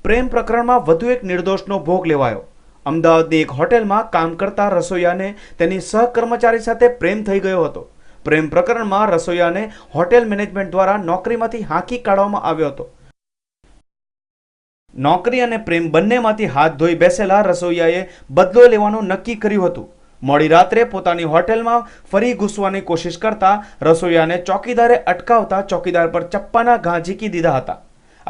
પ્રેમ પ્રકરણમાં વધુ એક નિર્દોષનો ભોગ લેવાયો। અમદાવાદની એક હોટેલમાં કામ કરતા રસોઈયાને તેની સહકર્મચારી સાથે પ્રેમ થઈ ગયો હતો। પ્રેમ પ્રકરણમાં રસોઈયાને હોટેલ મેનેજમેન્ટ દ્વારા નોકરીમાંથી હાંકી કાઢવામાં આવ્યો હતો। નોકરી અને પ્રેમ બંનેમાંથી હાથ ધોઈ બેસેલા રસોઈયાએ બદલો લેવાનું નક્કી કર્યું હતું। મોડી રાત્રે પોતાની હોટેલમાં ફરી ઘૂસવાની કોશિશ કરતા રસોઈયાને ચોકીદારે અટકાવતા ચોકીદાર પર ચપ્પાના ઘા ઝીકી દીધા હતા।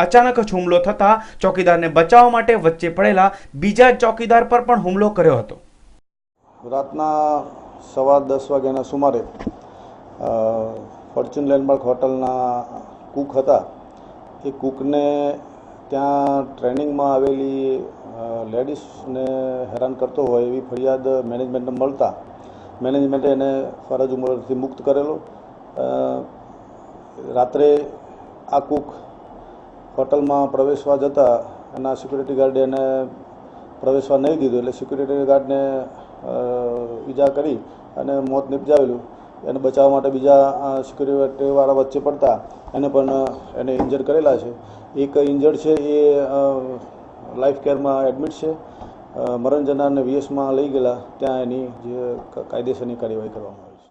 અચાનક જ હુમલો થતા ચોકીદારને બચાવવા માટે વચ્ચે પડેલા બીજા ચોકીદાર પર પણ હુમલો કર્યો હતો। રાતના 10:15 વાગ્યાના સુમારે ફોર્ચ્યુન લેન્ડમાર્ક હોટલના કુક હતા। એ કુકને ત્યાં ટ્રેનિંગમાં આવેલી લેડીઝને હેરાન કરતો હોય એવી ફરિયાદ મેનેજમેન્ટને મળતા મેનેજમેન્ટે એને ફરજ ઉમરથી મુક્ત કરેલો। રાત્રે આ કુક હોટલમાં પ્રવેશવા જતાં એના સિક્યુરિટી ગાર્ડે એને પ્રવેશવા નહીં દીધું, એટલે સિક્યુરિટી ગાર્ડને ઈજા કરી અને મોત નિપજાવેલું। એને બચાવવા માટે બીજા સિક્યુરિટીવાળા વચ્ચે પડતા એને ઇન્જર્ડ કરેલા છે। એક ઇન્જર્ડ છે એ લાઈફ કેરમાં એડમિટ છે। મરણ જનારને VSમાં લઈ ગયેલા, ત્યાં એની જે કાયદેસરની કાર્યવાહી કરવામાં આવી છે।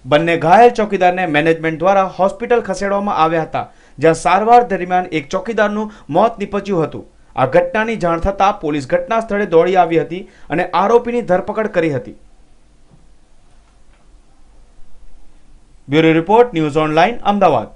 બંને ઘાયલ ચોકીદારને મેનેજમેન્ટ દ્વારા હોસ્પિટલ ખસેડવામાં આવ્યા હતા, જ્યાં સારવાર દરમિયાન એક ચોકીદારનું મોત નીપજ્યું હતું। આ ઘટનાની જાણ થતાં પોલીસ ઘટના સ્થળે દોડી આવી હતી અને આરોપીની ધરપકડ કરી હતી। Bureau report, news online, Ahmedabad.